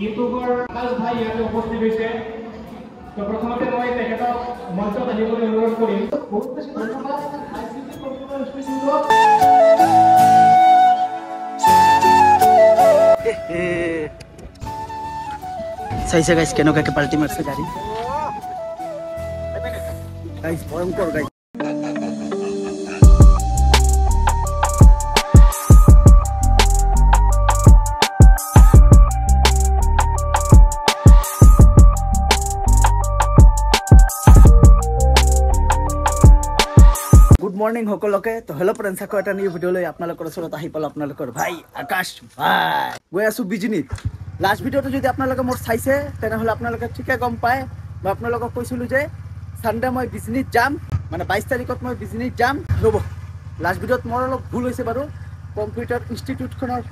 ইউটিউবৰ আকাশ ভাই ইয়াতে উপস্থিত হৈছে। তো প্ৰথমতে মই তেখেতক মঞ্চত আহিবলৈ অনুৰোধ কৰিম। বহুত বেছি ধন্যবাদ আইচিটি কম্পিউটাৰ ইনষ্টিটিউটক। চাইছে গাইস কেনেকুৱাকে পাল্টি মাৰছে গাড়ী গাইস ভয়ংকৰ গাইস গুড মৰ্নিং সকলোকে তো হেল্ল' ফ্ৰেণ্ডছ আকৌ এটা নিউ ভিডিঅ'লৈ আপোনালোকৰ ওচৰত আহি পালোঁ আপোনালোকৰ ভাই আকাশ ভাই গৈ আছোঁ বিজনীত। লাষ্ট ভিডিঅ'টো যদি আপোনালোকে মোৰ চাইছে তেনেহ'লে আপোনালোকে ঠিকে গম পায় মই আপোনালোকক কৈছিলোঁ যে ছানডে মই বিজনীত যাম, মানে 22 তাৰিখত মই বিজনীত যাম। ৰ'ব লাষ্ট ভিডিঅ'ত মোৰ অলপ ভুল হৈছে বাৰু, কম্পিউটাৰ ইনষ্টিটিউটখনৰ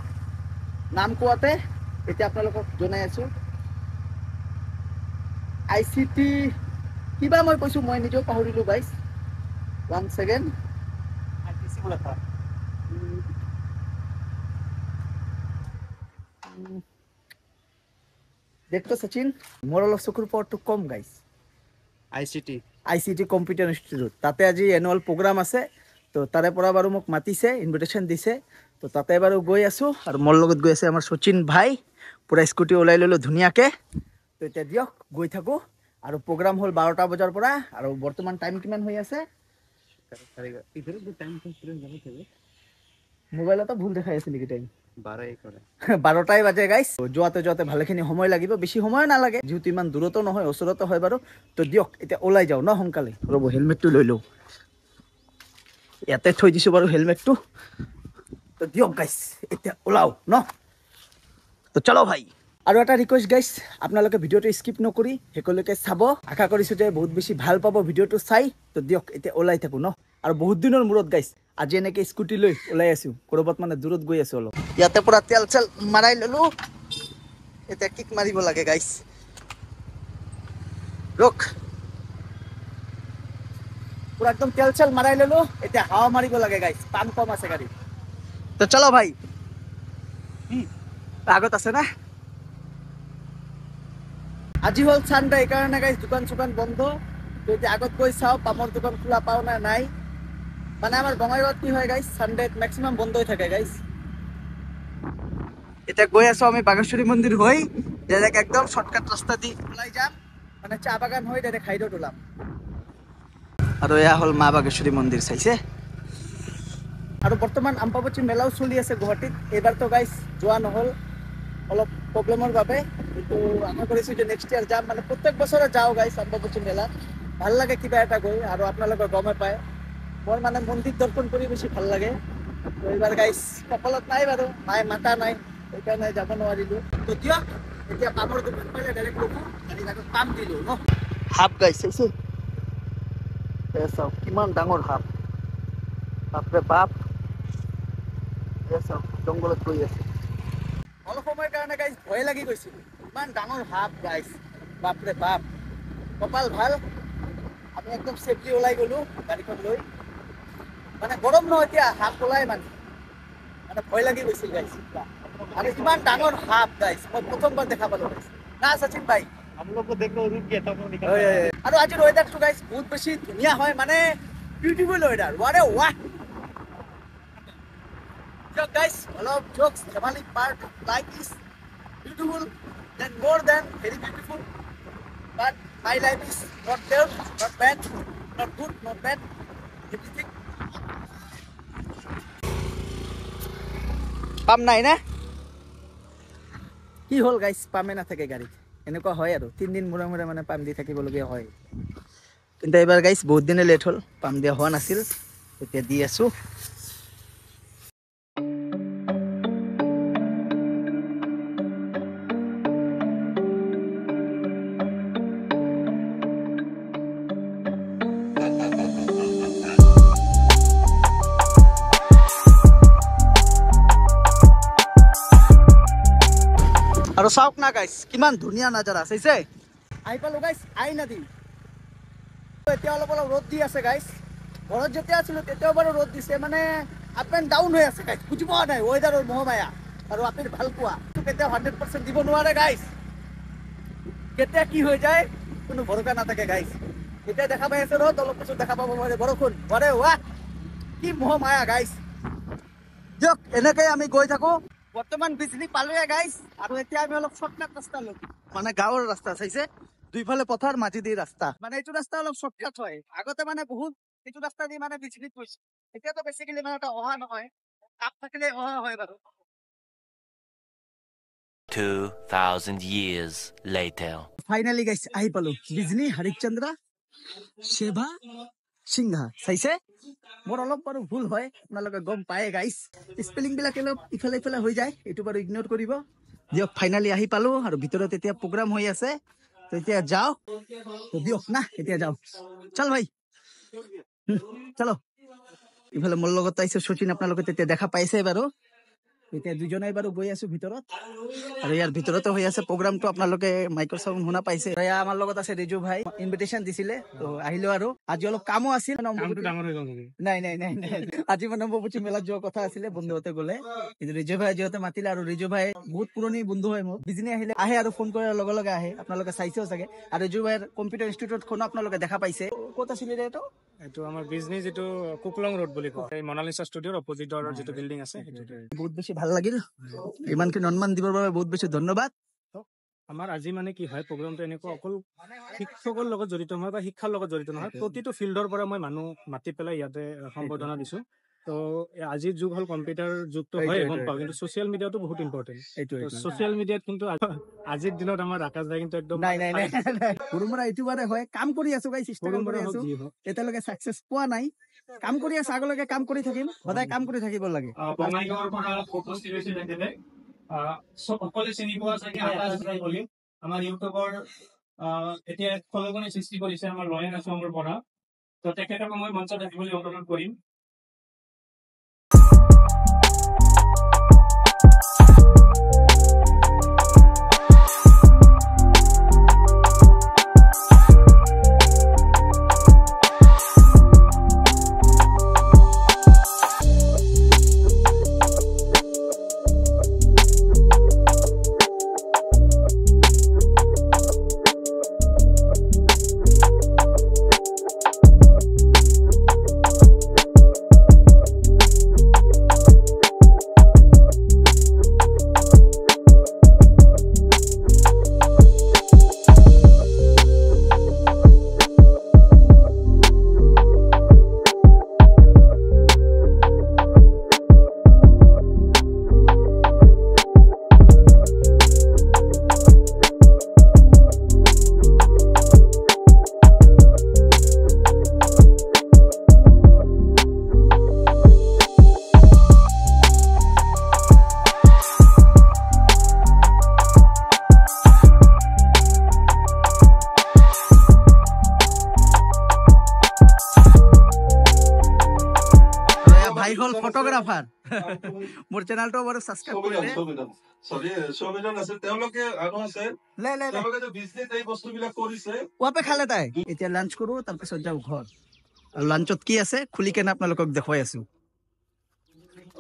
নাম কোৱাতে এতিয়া আপোনালোকক জনাই আছোঁ। ICT কিবা মই কৈছোঁ, মই নিজেও পাহৰিলোঁ গাইছ। 1 second ITC बोला था। देखो सचिन मोर अलग चकुर पावरটো কম গাইস। ICT কম্পিউটাৰ ইনষ্টিটিউট তাতে আজি এনুৱেল প্ৰগ্ৰাম আছে, তো তাৰে পৰা বাৰু মোক মাতিছে, ইনভিটেশ্যন দিছে, তো তাতে বাৰু গৈ আছোঁ। আৰু মোৰ লগত গৈ আছে আমাৰ সচিন ভাই, পুৰা স্কুটি ওলাই ল'লোঁ ধুনীয়াকৈ। তো এতিয়া দিয়ক গৈ থাকোঁ। আৰু প্ৰগ্ৰাম হ'ল 12টা বজাৰ পৰা, আৰু বৰ্তমান টাইম কিমান হৈ আছে মোবাইলতো ভুল দেখাই আছে নেকি টাইম? 12টাই বাজে গাইছ। যোৱাতে যোৱাতে ভালেখিনি সময় লাগিব, বেছি সময় নালাগে যিহেতু ইমান দূৰতো নহয় ওচৰতো হয় বাৰু। তো দিয়ক এতিয়া ওলাই যাওঁ ন সোনকালে। ৰ'ব হেলমেটটো লৈ লওঁ, ইয়াতে থৈ দিছোঁ বাৰু হেলমেটটো। তো দিয়ক গাইছ এতিয়া ওলাও ন, তো চলো ভাই। আৰু এটা ৰিকুৱেষ্ট গাইছ, আপোনালোকে ভিডিঅ'টো স্কিপ নকৰি শেষলৈকে চাব। আশা কৰিছোঁ যে বহুত বেছি ভাল পাব ভিডিঅ'টো চাই। তো দিয়ক এতিয়া ওলাই থাকোঁ ন। আৰু বহুত দিনৰ মূৰত গাইছ আজি এনেকৈ স্কুটি লৈ ওলাই আছোঁ, ক'ৰবাত মানে দূৰত গৈ আছোঁ অলপ। ইয়াতে পুৰা তেল চেল মাৰাই ল'লোঁ, এতিয়া কিক মাৰিব লাগে গাইছ। ৰখ পুৰা একদম তেল চেল মাৰাই ল'লোঁ, এতিয়া হাৱা মাৰিব লাগে গাইছ, পাম কম আছে গাড়ী। তো চলো ভাই, আগত আছে না। আজি হ'ল চানডে, এইকাৰণে গাইছ দোকান চোকান বন্ধ। তো এতিয়া আগত গৈ চাওঁ পামৰ দোকান খোলা পাওঁ না নাই। মানে আমাৰ বঙাইগাঁৱত কি হয় গাইছ, চানডেত মেক্সিমাম বন্ধই থাকে গাইছ। এতিয়া গৈ আছোঁ আমি বাগেশ্বৰী মন্দিৰ হৈ, ডাইৰেক্ট একদম শ্বৰ্টকাট ৰাস্তা দি ওলাই যাম, মানে চাহ বাগান হৈ ডাইৰেক্ট হাইৰত ওলাম। আৰু এয়া হ'ল মা বাগেশ্বৰী মন্দিৰ, চাইছে। আৰু বৰ্তমান আম্পাবতী মেলাও চলি আছে গুৱাহাটীত। এইবাৰতো গাইছ যোৱা নহ'ল অলপ প্ৰব্লেমৰ বাবে, কিন্তু আশা কৰিছোঁ যে নেক্সট ইয়াৰ যাম। মানে প্ৰত্যেক বছৰে যাওঁ গাইছ আম্পাবতী মেলা, ভাল লাগে কিবা এটা গৈ। আৰু আপোনালোকে গমে পায় মোৰ মানে মন্দিৰ দৰ্শন কৰি বেছি ভাল লাগে। তো এইবাৰ গাইছ কপালত নাই বাৰু, মায়ে মাতা নাই, সেইকাৰণে যাব নোৱাৰিলোঁ। তো দিয়ক এতিয়া পামৰ দোকান পালে ডাইৰেক্ট ৰখোঁ, গাড়ীত আগত পাম দিলোঁ ন। সাপ গাইছ চাইছে, চাওক কিমান ডাঙৰ সাপ, বাপৰে বাপ। চাওক জংঘলত গৈ আছে, অলপ সময়ৰ কাৰণে গাইছ ভয় লাগি গৈছিল, ইমান ডাঙৰ সাপ গাইছ, বাপৰে বাপ। কপাল ভাল আমি একদম চেফলি ওলাই গ'লোঁ গাড়ীখন লৈ। মানে গৰম ন এতিয়া, সাপ ওলাই মানে ভয় লাগি গৈছিল গাইছ। আৰু ইমান ডাঙৰ সাপ গাইছ মই প্ৰথমবাৰ দেখা পালোঁ গাইছ না সচিন ভাই। আৰু আজিৰ ৱেডাৰটো গাইছ বহুত বেছি ধুনীয়া হয়, মানে বিউটিফুল ৱেডাৰ। ৱাৰে ৱাহ guys, অলপ jokes ধেমালি part of life is beautiful and more than very beautiful, but my life is not there, not bad, not good, not bad, everything. পাম নাই না, কি হ'ল গাইছ পামে নাথাকে গাড়ীত, এনেকুৱা হয় আৰু 3 দিন মূৰে মূৰে মানে পাম দি থাকিবলগীয়া হয়। কিন্তু এইবাৰ গাইছ বহুত দিনে লেট হ'ল, পাম দিয়া হোৱা নাছিল, এতিয়া দি আছোঁ। আৰু চাওক না গাইছ কিমান ধুনীয়া নাজাৰা চাইছে। আহি পালোঁ গাইছ আই নদী। এতিয়া অলপ অলপ ৰ'দ দি আছে গাইছ, ঘৰত যেতিয়া আছিলোঁ তেতিয়াও বাৰু ৰ'দ দিছে, মানে আপ এণ্ড ডাউন হৈ আছে গাইছ, বুজি পোৱা নাই ৱেডাৰৰ মহামায়া। আৰু আপুনি ভাল পোৱা কেতিয়াও 100% দিব নোৱাৰে গাইছ। কেতিয়া কি হৈ যায় কোনো ভৰসা নাথাকে গাইছ। এতিয়া দেখা পাই আছে ৰ'দ, অলপ পিছত দেখা পাব পাৰে বৰষুণ। বাৰে ৱাহ কি মোহ মায়া গাইছ। দিয়ক এনেকৈ আমি গৈ থাকো। বৰ্তমান বিজনী পালোৱে গাইছ, আৰু এতিয়া আমি অলপ শ্বৰ্টকাট ৰাস্তা লম, মানে গাঁৱৰ ৰাস্তা চাইছে, দুইফালে পথাৰ মাজে দি ৰাস্তা, মানে এইটো ৰাস্তা অলপ শ্বৰ্টকাট হয়। আগতে মানে বহুত এইটো ৰাস্তা দি মানে বিজনীত গৈছে, এতিয়াতো বেছিকেলি মানে এটা অহা নহয়, কাপ থাকিলে অহা হয় বাৰু। 2000 years later. ফাইনালি গাইছ আহি পালো বিজনী হৰিশ্চন্দ্ৰ সেৱা সিংহা চাইছে। মোৰ অলপ বাৰু ভুল হয়, আপোনালোকে গম পায় গাইছ, স্পেলিং বিলাক অলপ ইফালে ইফালে হৈ যায়, এইটো বাৰু ইগনোৰ কৰিব দিয়ক। ফাইনালি আহি পালো, আৰু ভিতৰত এতিয়া প্ৰগ্ৰাম হৈ আছে, তো এতিয়া যাও, তো দিয়ক না এতিয়া যাও, চল ভাই চলো। ইফালে মোৰ লগত আহিছে শচীন, আপোনালোকে তেতিয়া দেখা পাইছে বাৰু। এতিয়া দুজনে বাৰু গৈ আছো ভিতৰত, আৰু ইয়াৰ ভিতৰতে হৈ আছে প্ৰগ্ৰামটো, আপোনালোকে মাইক্ৰ চাউণ্ড শুনা পাইছে। এয়া আমাৰ লগত আছে ৰিজু ভাই, ইনভিটেশ্যন দিছিলে তো আহিলো, আৰু আজি অলপ কামো আছিল। নাই নাই নাই নাই, আজি মানে অম্বুবাচী মেলাত যোৱা কথা আছিলে, বন্ধুহঁতে গলে, কিন্তু ৰিজু ভাই যিহেতু মাতিলে, আৰু ৰিজু ভাই বহুত পুৰণি বন্ধু হয় মোৰ, বিজনী আহিলে আহে আৰু ফোন কৰাৰ লগে লগে আহে, আপোনালোকে চাইছেও চাগে। আৰু ৰিজু ভাইৰ কম্পিউটাৰ ইনষ্টিটিউটখনো আপোনালোকে দেখা পাইছে। ক'ত আছিলে এইটো? এইটো আমাৰ বিজনেছ, যিটো কুকলং ৰোড বুলি কয়, এই মনালিসা ষ্টুডিঅ'ৰ অপজিটৰ যিটো বিল্ডিং আছে সেইটোতে। বহুত বেছি ভাল লাগিল, ইমানখিনি সন্মান দিবৰ বাবে বহুত বেছি ধন্যবাদ। আমাৰ আজি মানে কি হয়, প্ৰগ্ৰামটো এনেকুৱা অকল শিক্ষকৰ লগত জড়িত নহয় বা শিক্ষাৰ লগত জড়িত নহয়, প্ৰতিটো ফিল্ডৰ পৰা মই মানুহ মাতি পেলাই ইয়াতে সম্বৰ্ধনা দিছো। তো আজিৰ যুগ হ'ল কম্পিউটাৰ যুগটো হয় গম পাওঁ, কিন্তু ছচিয়েল মিডিয়াটো বহুত ইম্পৰ্টেণ্ট। ছচিয়েল মিডিয়াত কিন্তু আজিৰ দিনত আমাৰ আকাশ ভাই কিন্তু একদম নাই নাই নাই সৰু পৰা এইটো বাৰে হয়, কাম কৰি আছো গাইছ, ষ্ট্ৰাগল কৰি আছো, এতিয়ালৈকে সাকসেস পোৱা নাই, কাম কৰি আছো, আগলৈকে কাম কৰি থাকিম, সদায় কাম কৰি থাকিব লাগে। বঙাইগাঁৱৰ পৰা উপস্থিত হৈছে তেখেতে, সকলোৱে চিনি পোৱা চাগে আকাশ ভাই বুলি, আমাৰ ইউটিউবৰ এতিয়া খলকনি সৃষ্টি কৰিছে আমাৰ লয়েন আছামৰ পৰা। তো তেখেতক মই মঞ্চত আহিবলৈ অনুৰোধ কৰিম। ভাই হল ফটোগ্ৰাফাৰ, মোৰ চেনেলটো বাৰু সাবস্ক্ৰাইব কৰি দে। ওয়াপে খালে তাই, এতিয়া লাঞ্চ কৰো, তাৰপিছত যাওঁ ঘৰ, আৰু লাঞ্চত কি আছে খুলি কেনে আপোনালোকক দেখুৱাই আছো,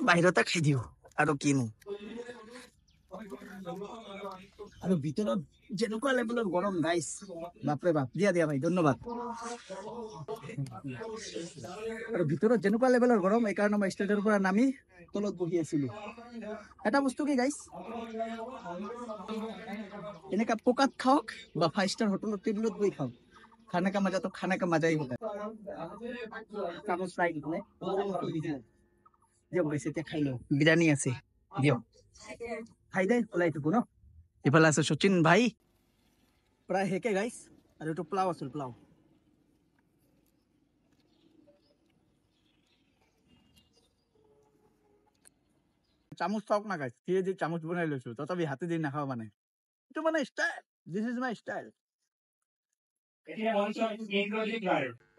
বাহিৰতে খাই দিও আৰু কিনো। আৰু ভিতৰত যেনেকুৱা লেভেলৰ গৰম গাইছ, বাপৰে বাপ, দিয়া দিয়া ভাই ধন্যবাদ। আৰু ভিতৰত যেনেকুৱা লেভেলৰ গৰম, এইকাৰণে মই ষ্টেজৰ পৰা নামি তলত বহি আছিলো। এটা বস্তু কি গাইছ, এনেকা পকাত খাওক বা 5 স্টাৰ হোটেলৰ টেবুলত গৈ খাওক, খানে কা মজা তো খানে কা মজা হি হোতা है। চামচ নাই দিলে দিয়ক গাইছ, এতিয়া খাই লওঁ, বিৰিয়ানী আছে দিয়ক, খাই দে ওলাই থাকো ন। ইফালে আছে শচীন ভাই, প্ৰায় শেষে গাইছ, আৰু এইটো প্লাও আছিল, প্লাও। চামুচ চাওক না গাইছ, কি যে চামুচ বনাই লৈছো, তথাপি হাতে দি নাখাওঁ, মানে এইটো মানে style, this is my style.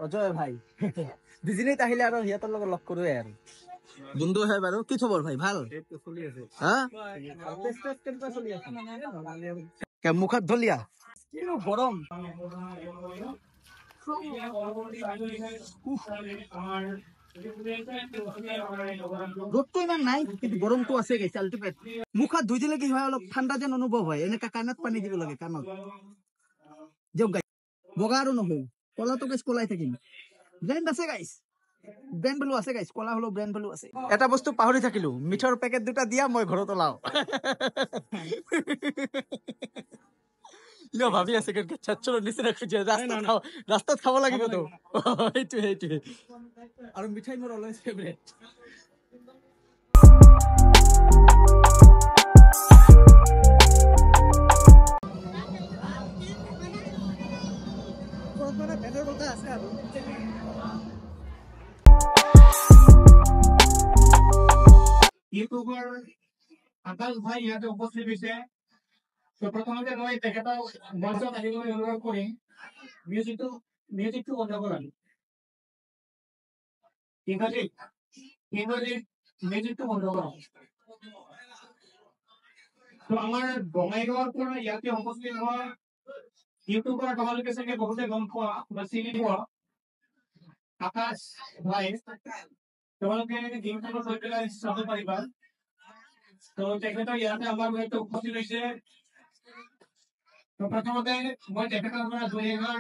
Ajay ভাই বিজনীত আহিলে আৰু সিহঁতৰ লগত লগ কৰোৱে আৰু বন্ধু হয় বাৰু। কি খবৰ ভাই, ভাল? মুখত ধলিয়া, কিনো গৰম, ৰ'দটো ইমান নাই, কিন্তু গৰমটো আছে গাইছে আল্টিমেট। মুখত ধুই দিলে কি হয়, অলপ ঠাণ্ডা যেন অনুভৱ হয়, এনেকা কাণত পানী দিব লাগে, কাণত দিয়ক গাইছ বগা আৰু নহওঁ কলাটো গাইছ কলাই থাকিম ব্ৰেণ্ড আছে গাইছ ব্ৰেণ্ড ভেলু আছে গাইছ কলা হ'লেও ব্ৰেণ্ড ভেলু আছে এটা বস্তু পাহৰি থাকিলো মিঠৰ পেকেট দুটা দিয়া মই ঘৰত ওলাও ইয় ভাবি আছে কিন্তু চাচ্চৰ নিচিনা খুজিয়া ৰাস্তাত খাব লাগিবতো সেইটোৱে আৰু মিঠাই মোৰ অলৱেজ ফেভৰেট ইউটিউবৰ আকাশ ভাই ইয়াতে উপস্থিত হৈছে তো প্ৰথমতে মই তেখেতক মঞ্চত আহিবলৈ অনুৰোধ কৰিম মিউজিকটো বন্ধ কৰা ইংৰাজীত মিউজিকটো বন্ধ কৰা তো আমাৰ বঙাইগাঁৱৰ পৰা ইয়াতে উপস্থিত হোৱা ইউটিউবৰ তোমালোকে চাগে বহুতে গম পোৱা বা চিনি পোৱা আকাশ ভাই তোমালোকে ইউটিউবত গৈ পেলাই চাব পাৰিবা তো তেখেতৰ ইয়াতে আমাৰ ইয়াতে উপস্থিত হৈছে তো প্ৰথমতে মই তেখেতৰ পৰা দুই এষাৰ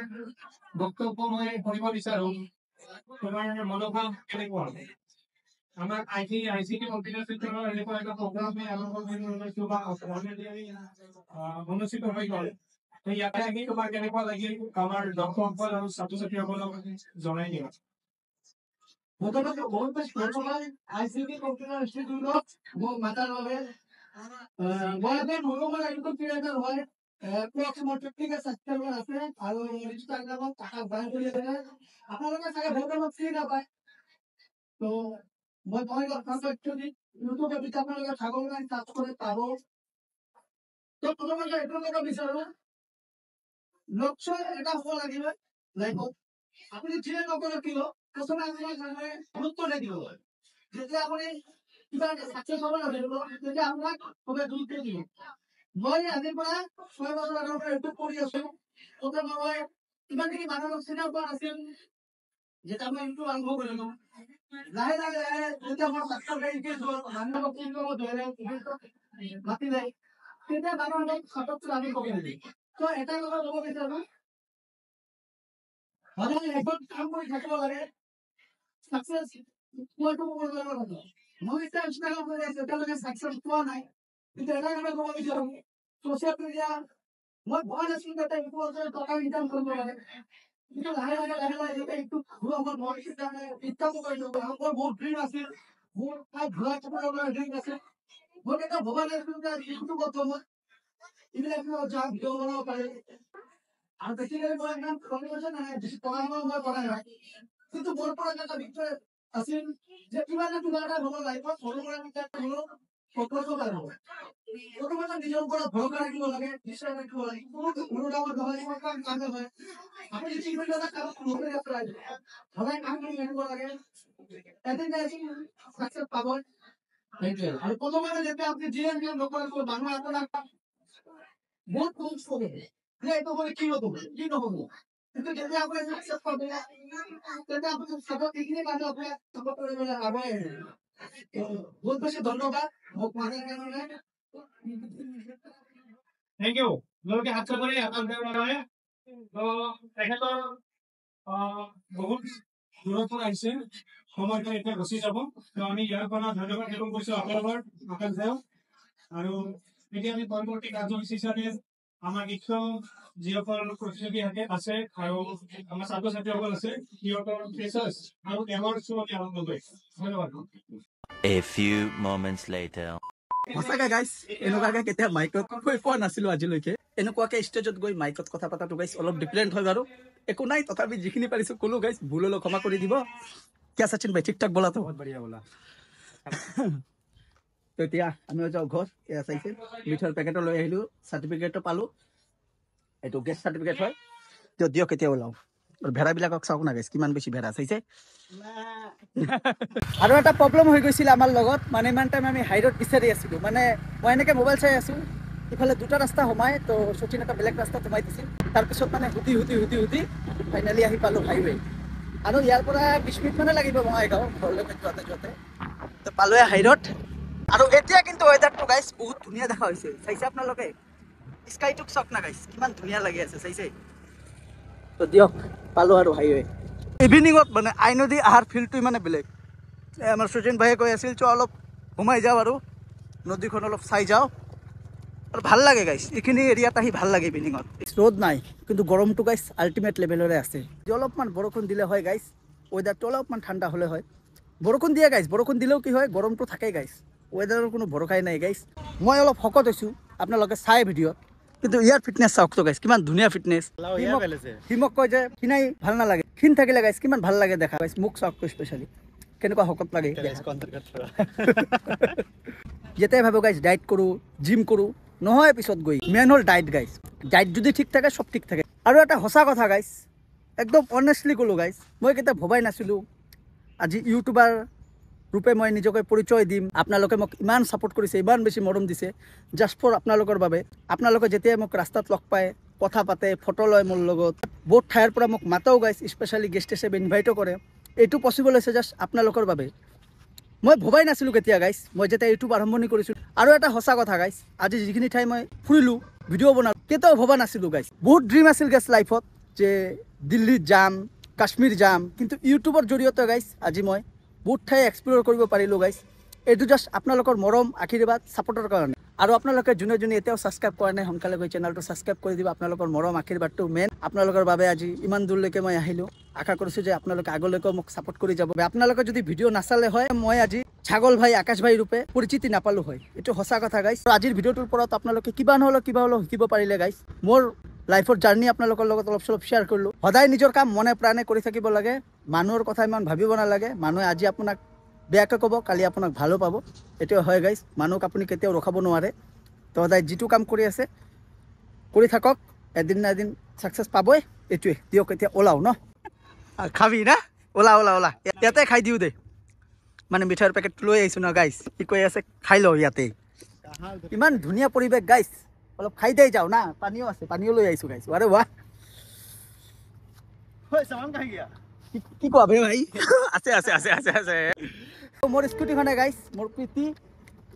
বক্তব্য মই শুনিব বিচাৰো তোমাৰ মনোভাৱ কেনেকুৱা আমাৰ আইচিটি কম্পিউটাৰ চেণ্টাৰৰ এনেকুৱা এটা প্ৰগ্ৰামে আৰম্ভ কৰিছো বা অনুষ্ঠিত হৈ গ'ল তো ইয়াতে আহি তোমাৰ কেনেকুৱা লাগিল আমাৰ দৰ্শকসকল আৰু ছাত্ৰ ছাত্ৰীসকলক জনাই দিয়া বৰ্তমান আইচিটি কম্পিউটাৰ ইনষ্টিটিউটত মোক মাতাৰ বাবে মই মনোমান একদম ক্ৰিয়েটাৰ হয় মোৰ 50 ছাত্ৰীসকল আছে আৰু ইনষ্টাগ্ৰামত বান কৰি আছে আপোনালোকে চাগে বহুতে চিনি নাপায় তো মই একচুৱেলি ইউটিউবত যেতিয়া আপোনালোকে চাব টাচ কৰি পাব তো প্ৰথমতে এইটো ক'ব বিচাৰো লক্ষ্য এটা হ'ব লাগিব লাইফত আপুনি যিয়ে নকৰক কিয় প্ৰথমে আপোনাক গুৰুত্ব নিদিব যেতিয়া আপুনি কিবা চাকচেছ হ'ব নালাগিব তেতিয়া আপোনাক খুবেই গুৰুত্ব দিব মই আজিৰ পৰা 6 বছৰ আগৰ পৰা ইউটিউব কৰি আছো প্ৰথমে মই ইমানখিনি মানুহক চিনি পোৱা নাছিল যেতিয়া মই ইউটিউব আৰম্ভ কৰিলো লাহে যেতিয়া মই ছাত্ৰৰ মানুহক মাতি যায় তেতিয়া মানুহক ছাত্ৰক আমি কবি তো এটা কথা ক'ব বিচাৰো মানুহে এখন কাম কৰি থাকিব লাগে ছাকচেছ পোৱাটো মোৰ কথা মই এতিয়া ইনষ্টাগ্ৰাম কৰি আছো এতিয়ালৈকে ছাকচেছ পোৱা নাই কিন্তু এটা কথা ক'ব বিচাৰো ছ'চিয়েল মিডিয়া মই ভয় নাছিলো যাতে ইউটিউবত টকা ইনকাম কৰিব লাগে কিন্তু লাহে এইটো আমাৰ মই ইনকাম কৰিলো মোৰ বহুত ড্ৰিম আছিল মোৰ ঘূৰা চুৰা ড্ৰিম আছিল মই এটা ভবা নাছিলো যে ইউটিউবত মই এইবিলাক ভিডিঅ' বনাব পাৰি আৰু বেছিকৈ মই ইমান কমিউনিকেশ্যন নাই বেছি পঢ়া শুনা মই কৰা নাই কিন্তু মোৰ পৰা এটা বিষয় আছিল যে কিবা এটা হ'ব লাগিব সৰু পৰা হ'লেও সকলো পাৰিব প্ৰথমতে নিজৰ ওপৰত ভৰসা ৰাখিব লাগে বিশ্বাস ৰাখিব লাগে কোনো ডাঙৰ নহয় কাম নহয় আপুনি যিকোনো এটা কাম সদায় কাম কৰি ৰাখিব লাগে এদিন চাকচেছ পাব সেইটোৱে আৰু প্ৰথমতে যেতিয়া আপুনি যিয়ে নিয়ম নকৰিব মানুহে আপোনাক বহুত কম কৰিব যে এইটো কৰি কি হ'ব কি নহ'ব কিন্তু যেতিয়া আপুনি চাকচেছ পাব তেতিয়া আপুনি চাকত এইখিনি মানুহ আপুনি চাকত কৰিবলৈ আগুৱাই আহিব বহুত বেছি ধন্যবাদ মোক মাতাৰ কাৰণে থেংক ইউ লোকে হাত চাপৰি আকাশ দেওৰায় তো তেখেতৰ বহুত দূৰৰ পৰা আহিছে সময়টো এতিয়া গুচি যাব তো আমি ইয়াৰ পৰা ধন্যবাদ জ্ঞাপন কৰিছো আপোনালোকৰ আকাশ দেও আৰু এতিয়া আমি পৰৱৰ্তী কাৰ্যসূচী হিচাপে আমাৰ শিক্ষক যিসকল প্ৰতিযোগী আছে আৰু আমাৰ ছাত্ৰ ছাত্ৰীসকল আছে সিহঁতৰ ফ্ৰেচাৰ্ছ আৰু এৱাৰ্ড শ্ব' আমি আৰম্ভ কৰিম ধন্যবাদ A few moments later. সঁচাকে গাইছ এনেকুৱাকে কেতিয়া মাইকত কৈ পোৱা নাছিলো আজিলৈকে এনেকুৱাকে ষ্টেজত গৈ মাইকত কথা পতাটো গাইছ অলপ ডিফাৰেণ্ট হয় বাৰু একো নাই তথাপি যিখিনি পাৰিছো ক'লো গাইছ ভুল হ'লেও ক্ষমা কৰি দিব কিয়া সচিন ভাই ঠিক ঠাক বলা তো বহুত বঢ়িয়া বলা তো এতিয়া আমি যাওঁ ঘৰ এয়া চাইছে মিঠৰ পেকেটো লৈ আহিলো চাৰ্টিফিকেটটো পালো এইটো গেষ্ট চাৰ্টিফিকেট হয় তো দিয়ক কেতিয়া ওলাওঁ আৰু ভেড়াবিলাকক চাওক না গাইছ কিমান বেছি ভেড়া চাইছে আৰু এটা প্ৰব্লেম হৈ গৈছিল আমাৰ লগত মানে ইমান টাইম আমি হাইৰোড বিচাৰি আছিলোঁ মানে মই এনেকৈ মোবাইল চাই আছোঁ ইফালে দুটা ৰাস্তা সোমাই তো শচীন এটা বেলেগ ৰাস্তা সোমাই দিছিল তাৰপিছত মানে সুধি ফাইনেলি আহি পালোঁ হাইৱে আৰু ইয়াৰ পৰা 20 মিনিট মানে লাগিব বঙাইগাঁও ঘৰলৈ যোৱাতে তো পালোৱে হাইৰোড আৰু এতিয়া কিন্তু ৱেডাৰটো গাইছ বহুত ধুনীয়া দেখা হৈছে চাইছে আপোনালোকে স্কাইটোক চাওক না গাইছ কিমান ধুনীয়া লাগি আছে চাইছে তো দিয়ক পালোঁ আৰু হাইৱে ইভিনিঙত মানে আই নদী অহাৰ ফিল্ডটো মানে বেলেগ আমাৰ শচীন ভাইয়ে কৈ আছিল চ অলপ সোমাই যাওঁ আৰু নদীখন অলপ চাই যাওঁ আৰু ভাল লাগে গাইছ এইখিনি এৰিয়াত আহি ভাল লাগে ইভিনিঙত ৰ'দ নাই কিন্তু গৰমটো গাইছ আল্টিমেট লেভেলৰে আছে যদি অলপমান বৰষুণ দিলে হয় গাইছ ৱেডাৰটো অলপমান ঠাণ্ডা হ'লে হয় বৰষুণ দিয়ে গাইছ বৰষুণ দিলেও কি হয় গৰমটো থাকেই গাইছ ৱেডাৰৰ কোনো ভৰসাই নাই গাইছ মই অলপ শকত হৈছোঁ আপোনালোকে চাই ভিডিঅ'ত কিন্তু ইয়াৰ ফিটনেছ চাওকতো গাইছ কিমান ধুনীয়া ফিটনেছ সি মোক কয় যে খিনাই ভাল নালাগে ক্ষীণ থাকিলে গাইছ কিমান ভাল লাগে দেখা গাইছ মোক চাওকতো স্পেচিয়েলি কেনেকুৱা শকত লাগে যেতিয়াই ভাবোঁ গাইছ ডায়েট কৰোঁ জিম কৰোঁ নহয় পিছত গৈ মেইন হ'ল ডায়েট গাইছ ডায়েট যদি ঠিক থাকে চব ঠিক থাকে আৰু এটা সঁচা কথা গাইছ একদম অনেষ্টলি ক'লোঁ গাইছ মই কেতিয়া ভবাই নাছিলোঁ আজি ইউটিউবাৰ ৰূপে মই নিজকে পৰিচয় দিম আপোনালোকে মোক ইমান ছাপোৰ্ট কৰিছে ইমান বেছি মৰম দিছে জাষ্ট ফৰ আপোনালোকৰ বাবে আপোনালোকে যেতিয়াই মোক ৰাস্তাত লগ পায় কথা পাতে ফটো লয় মোৰ লগত বহুত ঠাইৰ পৰা মোক মাতাও গাইছ স্পেচিয়েলি গেষ্ট হিচাপে ইনভাইটো কৰে এইটো পচিবল হৈছে জাষ্ট আপোনালোকৰ বাবে মই ভবাই নাছিলোঁ কেতিয়া গাইছ মই যেতিয়া ইউটিউব আৰম্ভণি কৰিছোঁ আৰু এটা সঁচা কথা গাইছ আজি যিখিনি ঠাই মই ফুৰিলোঁ ভিডিঅ' বনালোঁ কেতিয়াও ভবা নাছিলোঁ গাইছ বহুত ড্ৰিম আছিল গাইছ লাইফত যে দিল্লীত যাম কাশ্মীৰ যাম কিন্তু ইউটিউবৰ জৰিয়তে গাইছ আজি মই বহুত ঠাই এক্সপ্ল'ৰ কৰিব পাৰিলোঁ গাইছ এইটো জাষ্ট আপোনালোকৰ মৰম আশীৰ্বাদ ছাপোৰ্টৰ কাৰণে আৰু আপোনালোকে যোনে যোনে এতিয়াও ছাবস্ক্ৰাইব কৰা নাই সোনকালে গৈ চেনেলটো ছাবস্ক্ৰাইব কৰি দিব আপোনালোকৰ মৰম আশীৰ্বাদটো মেইন আপোনালোকৰ বাবে আজি ইমান দূৰলৈকে মই আহিলোঁ আশা কৰিছোঁ যে আপোনালোকে আগলৈকেও মোক ছাপোৰ্ট কৰি যাব আপোনালোকে যদি ভিডিঅ' নাচালে হয় মই আজি ছাগল ভাই আকাশ ভাই ৰূপে পৰিচিতি নাপালোঁ হয় এইটো সঁচা কথা গাইছ আজিৰ ভিডিঅ'টোৰ ওপৰত আপোনালোকে কিবা নহ'লেও শিকিব পাৰিলে গাইছ মোৰ লাইফৰ জাৰ্নি আপোনালোকৰ লগত অলপ চলপ শ্বেয়াৰ কৰিলোঁ সদায় নিজৰ কাম মনে প্ৰাণে কৰি থাকিব লাগে মানুহৰ কথা ইমান ভাবিব নালাগে মানুহে আজি আপোনাক বেয়াকৈ ক'ব কালি আপোনাক ভালো পাব এইটোৱে হয় গাইছ মানুহক আপুনি কেতিয়াও ৰখাব নোৱাৰে তো সদায় যিটো কাম কৰি আছে কৰি থাকক এদিন না এদিন ছাকচেছ পাবই এইটোৱে দিয়ক এতিয়া ওলাও ন খাবি না ওলা ইয়াতে খাই দিওঁ দে মানে মিঠাইৰ পেকেটটো লৈ আহিছোঁ ন গাইছ কি কৈ আছে খাই লওঁ ইয়াতে ইমান ধুনীয়া পৰিৱেশ গাইছ অলপ খাই দেই যাওঁ না পানীও আছে পানীও লৈ আহিছোঁ গাইছ আৰে বাহ কি কোৱা বে ভাই আছে মোৰ স্কুটিখনে গাইছ মোৰ প্ৰীতি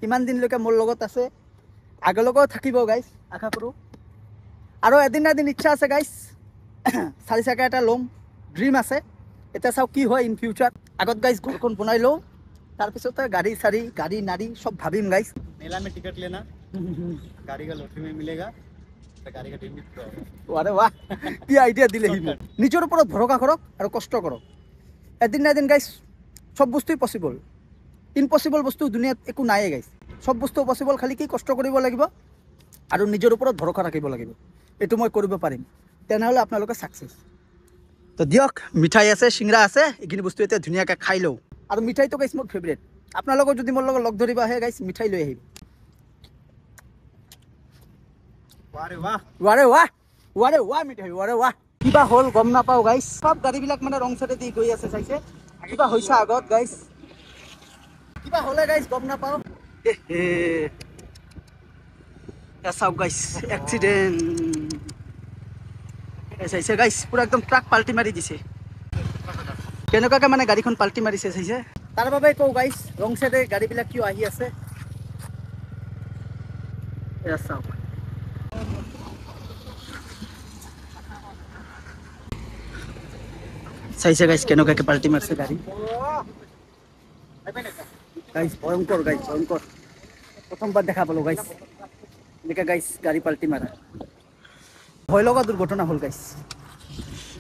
ইমান দিনলৈকে মোৰ লগত আছে আগলৈকেও থাকিব গাইছ আশা কৰোঁ আৰু এদিন না এদিন ইচ্ছা আছে গাইছ 4 চকা এটা ল'ম ড্ৰিম আছে এতিয়া চাওঁ কি হয় ইন ফিউচাৰ আগত গাইছ ঘৰখন বনাই লওঁ তাৰপিছতে গাড়ী নাৰী সব ভাবিম গাইছ मेला में टिकट लेना गाड़ी का लॉटरी में मिलेगा तो गाड़ी का ड्रीम भी पूरा होगा আরে বাহ কি আইডিয়া দিলে সি নিজৰ ওপৰত ভৰসা কৰক আৰু কষ্ট কৰক এদিন না এদিন গাইছ সব বস্তুই পচিবল ইম্পচিবল বস্তু দুনিয়াত একো নাইয়ে গাইছ সব বস্তু পচিবল খালি কি কষ্ট কৰিব লাগিব আৰু নিজৰ ওপৰত ভৰসা ৰাখিব লাগিব এইটো মই কৰিব পাৰিম তেনেহ'লে আপোনালোকে ছাকচেছ তো দিয়ক মিঠাই আছে চিংৰা আছে এইখিনি বস্তু এতিয়া ধুনীয়াকৈ খাই লওঁ আৰু মিঠাইটো গাইছ মোৰ ফেভৰেট আপোনালোকক যদি মোৰ লগত লগ ধৰিব আহে গাইছ মিঠাই লৈ আহিব ৱাৰে ৱাহ মিঠাই ৱাৰে ৱাহ কিবা হ'ল গম নাপাওঁ গাইছ সব গাড়ীবিলাক মানে ৰং চাইডে দি গৈ আছে চাইছে কিবা হৈছে আগত গাইছ কিবা হ'লে গাইছ গম নাপাওঁ চাওক গাইছ এক্সিডেণ্ট চাইছে গাইছ পুৰা একদম ট্ৰাক পাল্টি মাৰি দিছে কেনেকুৱাকৈ মানে গাড়ীখন পাল্টি মাৰিছে চাইছে তাৰ বাবে কওঁ গাইছ ৰং চাইডে গাড়ীবিলাক কিয় আহি আছে এয়া চাওক চাইছে গাইছ কেনেকুৱাকৈ পাল্টি মাৰিছে গাড়ী গাইছ ভয়ংকৰ প্ৰথমবাৰ দেখা পালোঁ গাইছ এনেকৈ গাইছ গাড়ী পাল্টি মাৰা ভয় লগা দুৰ্ঘটনা হ'ল গাইছ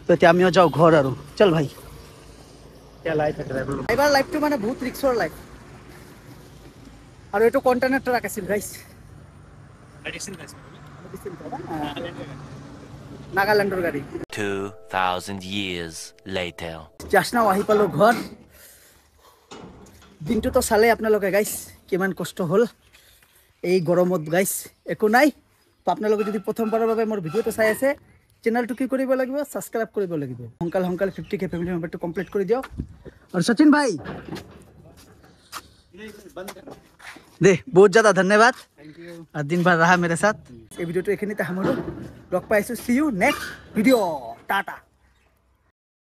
তো এতিয়া আমিও যাওঁ ঘৰ আৰু চল ভাই क्या लाइफ है ड्राइवर এইবাৰ লাইফটো মানে বহুত ৰিক্সৰ লাইফ আৰু এইটো কণ্টেইনাৰ ট্ৰাক আছিল গাইছ নাগালেণ্ডৰ গাড়ী 2,000 years later. জাষ্ট নাও আহি পালোঁ ঘৰ দিনটোতো চালে আপোনালোকে গাইছ কিমান কষ্ট হ'ল এই গৰমত গাইছ একো নাই তো আপোনালোকে যদি প্ৰথমবাৰৰ বাবে মোৰ ভিডিঅ'টো চাই আছে চেনেলটো কি কৰিব লাগিব ছাবস্ক্ৰাইব কৰিব লাগিব সোনকালে 50K ফেমিলি মেম্বাৰটো কমপ্লিট কৰি দিয়ক আৰু সচিন ভাই দে বহুত ज़्यादा ধন্যবাদ আৰ দিন ভৰ रहा मेरे साथ এই ভিডিওটো এখানেতে সামৰো লগ পাইছোঁ সি ইউ নেক্সট ভিডিঅ' টাটা